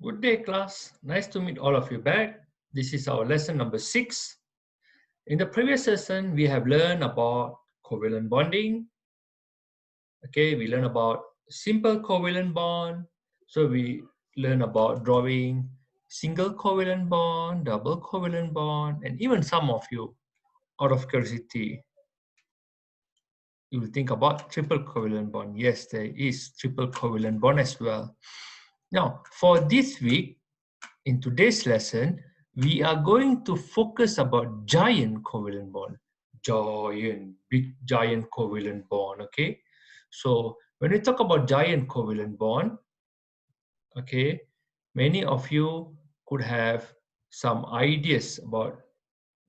Good day, class. Nice to meet all of you back. This is our lesson number 6. In the previous lesson, we have learned about covalent bonding. Okay, we learned about simple covalent bond. So we learn about drawing single covalent bond, double covalent bond, and even some of you, out of curiosity, you will think about triple covalent bond. Yes, there is triple covalent bond as well. Now, for this week, in today's lesson, we are going to focus about giant covalent bond. Big giant covalent bond, okay? So when we talk about giant covalent bond, okay, many of you could have some ideas about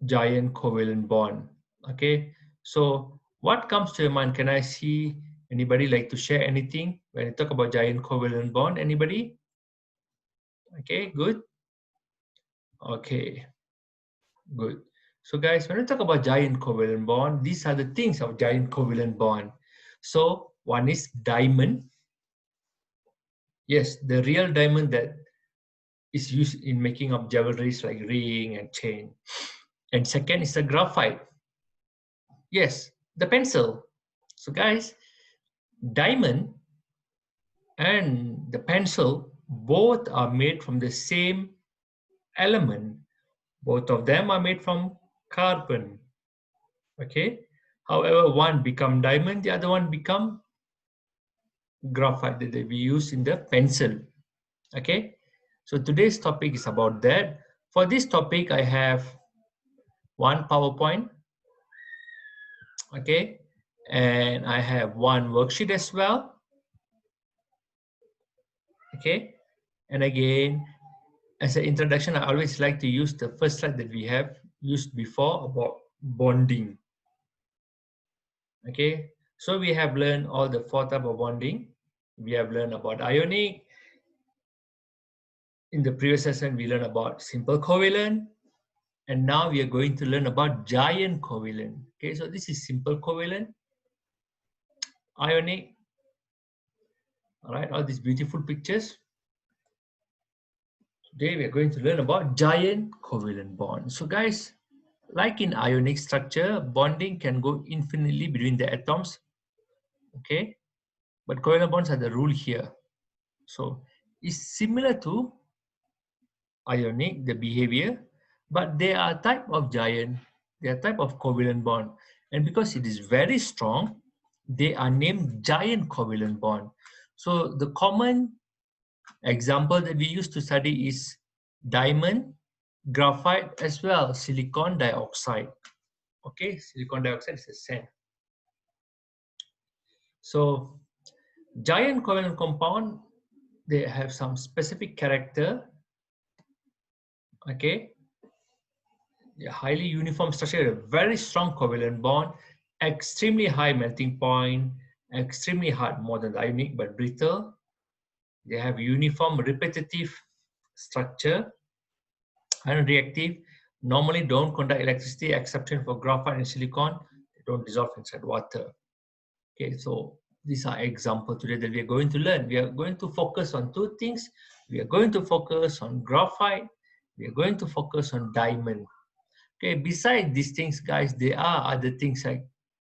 giant covalent bond, okay? So what comes to your mind? Can I see anybody like to share anything when you talk about giant covalent bond? Anybody? Okay, good. Okay, good. So guys, when we talk about giant covalent bond, these are the things of giant covalent bond. So one is diamond. Yes, the real diamond that is used in making up jewelries like ring and chain. And second is the graphite. Yes, the pencil. So guys, diamond and the pencil both are made from the same element. Both of them are made from carbon. Okay. However, one become diamond, the other one become graphite that we use in the pencil. Okay. So today's topic is about that. For this topic, I have one PowerPoint. Okay. And I have one worksheet as well. Okay. And again, as an introduction, I always like to use the first slide that we have used before about bonding. Okay. So we have learned all the 4 types of bonding. We have learned about ionic. In the previous session, we learned about simple covalent. And now we are going to learn about giant covalent. Okay, so this is simple covalent, ionic. All right, all these beautiful pictures. Today we are going to learn about giant covalent bond. So guys, like in ionic structure, bonding can go infinitely between the atoms. Okay, but covalent bonds are the rule here. So it's similar to ionic, the behavior, but they are type of giant, they are type of covalent bond. And because it is very strong, they are named giant covalent bond. So the common example that we used to study is diamond, graphite, as well silicon dioxide. Okay, silicon dioxide is a sand. So giant covalent compound, they have some specific character. Okay, a highly uniform structure, a very strong covalent bond, extremely high melting point, extremely hard, more than the ionic, but brittle. They have uniform repetitive structure and reactive. Normally don't conduct electricity, exception for graphite and silicon. They don't dissolve inside water. Okay, so these are examples today that we are going to learn. We are going to focus on 2 things. We are going to focus on graphite. We are going to focus on diamond. Okay, besides these things, guys, there are other things like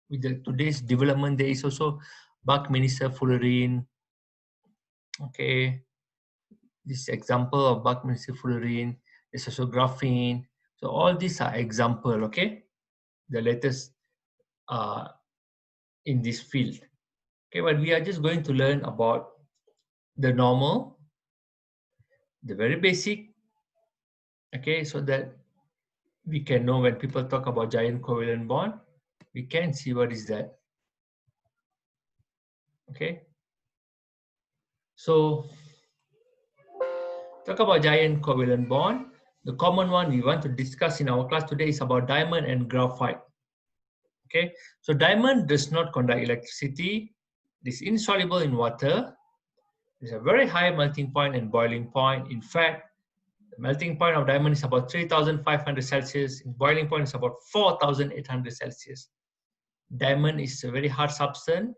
with today's development, there is also Buckminster fullerene. Okay, this example of Buckminster fullerene is also graphene. So all these are example, okay, the latest in this field. Okay, but we are just going to learn about the normal, the very basic, okay, so that we can know when people talk about giant covalent bond, we can see what is that. Okay, so talk about giant covalent bond. The common one we want to discuss in our class today is about diamond and graphite. Okay, so diamond does not conduct electricity. It is insoluble in water. There's a very high melting point and boiling point. In fact, the melting point of diamond is about 3,500 Celsius. Boiling point is about 4,800 Celsius. Diamond is a very hard substance.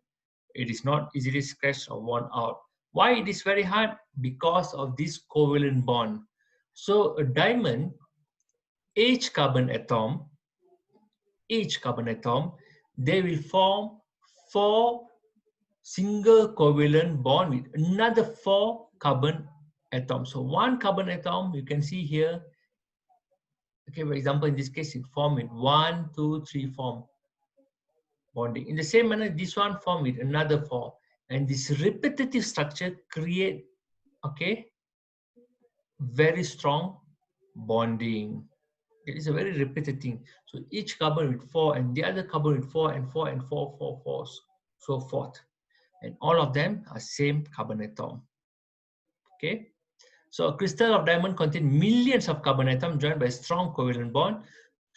It is not easily scratched or worn out. Why it is very hard? Because of this covalent bond. So a diamond, each carbon atom, they will form 4 single covalent bond with another 4 carbon atoms. So one carbon atom, you can see here, okay, for example, in this case, it formed with 1, 2, 3 form bonding. In the same manner, this one formed with another 4. And this repetitive structure create, okay, very strong bonding. It is a very repetitive thing. So each carbon with 4 and the other carbon with 4 and 4 and 4, 4, 4, so forth. And all of them are same carbon atom. Okay. So a crystal of diamond contains millions of carbon atoms joined by a strong covalent bond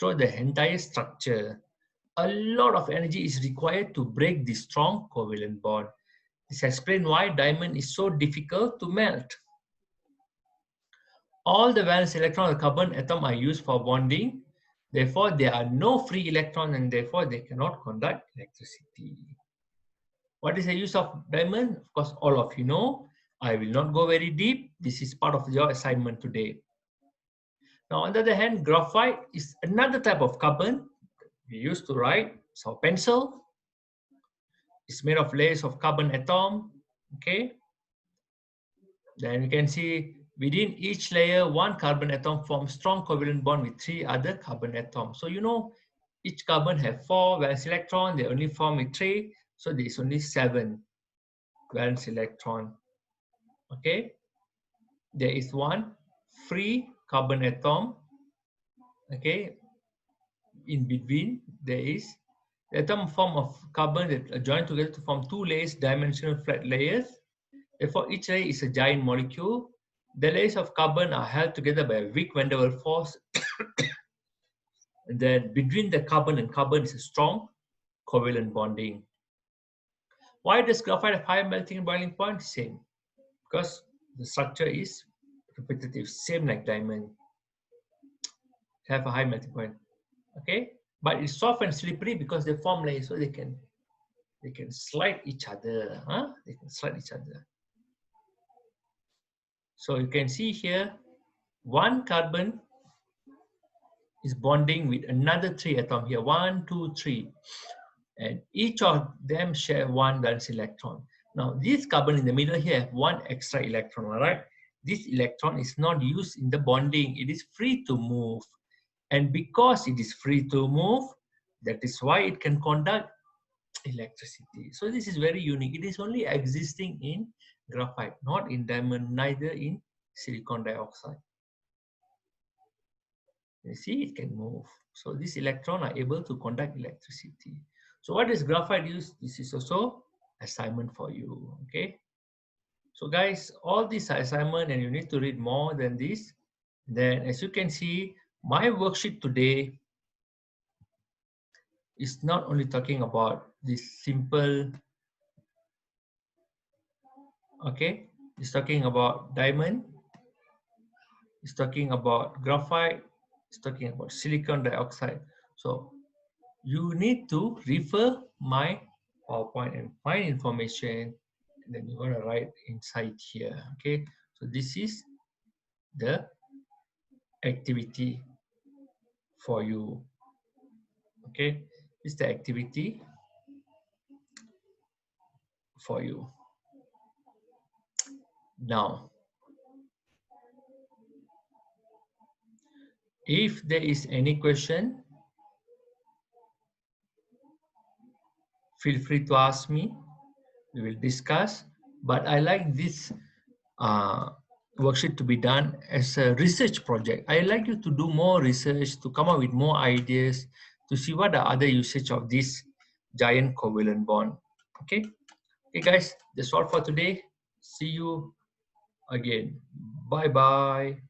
through the entire structure. A lot of energy is required to break this strong covalent bond. This explains why diamond is so difficult to melt. All the valence electrons of the carbon atom are used for bonding. Therefore, there are no free electrons and therefore they cannot conduct electricity. What is the use of diamond? Of course, all of you know. I will not go very deep. This is part of your assignment today. Now, on the other hand, graphite is another type of carbon we used to write. So pencil is made of layers of carbon atom. Okay. Then you can see within each layer, one carbon atom forms strong covalent bond with 3 other carbon atoms. So you know each carbon have 4 valence electron. They only form with 3. So there is only 7 valence electron. Okay. There is one free carbon atom. Okay. In between, there is the atom form of carbon that are joined together to form 2 layers, dimensional flat layers. Therefore, each layer is a giant molecule. The layers of carbon are held together by a weak van der Waals force. And then between the carbon and carbon is a strong covalent bonding. Why does graphite have high melting and boiling point? Same. Because the structure is repetitive, same like diamond. Have a high melting point. Okay? But it's soft and slippery because they form layers, so they can slide each other. They can slide each other. So you can see here, one carbon is bonding with another 3 atom here, 1, 2, 3. And each of them share 1 valence electron. Now, this carbon in the middle here have 1 extra electron, all right? This electron is not used in the bonding. It is free to move. And because it is free to move, that is why it can conduct electricity. So this is very unique. It is only existing in graphite, not in diamond, neither in silicon dioxide. You see, it can move. So these electrons are able to conduct electricity. So what is graphite used? This is also assignment for you, okay? So guys, all these are assignment and you need to read more than this. Then as you can see, my worksheet today is not only talking about this simple, okay? It's talking about diamond, it's talking about graphite, it's talking about silicon dioxide. So you need to refer my PowerPoint and find information, and then you're going to write inside here. Okay, so this is the activity for you. Okay, this is the activity for you. Now, if there is any question, feel free to ask me. We will discuss. But I like this worksheet to be done as a research project. I like you to do more research, to come up with more ideas, to see what are other usage of this giant covalent bond. Okay, okay guys, that's all for today. See you again. Bye bye.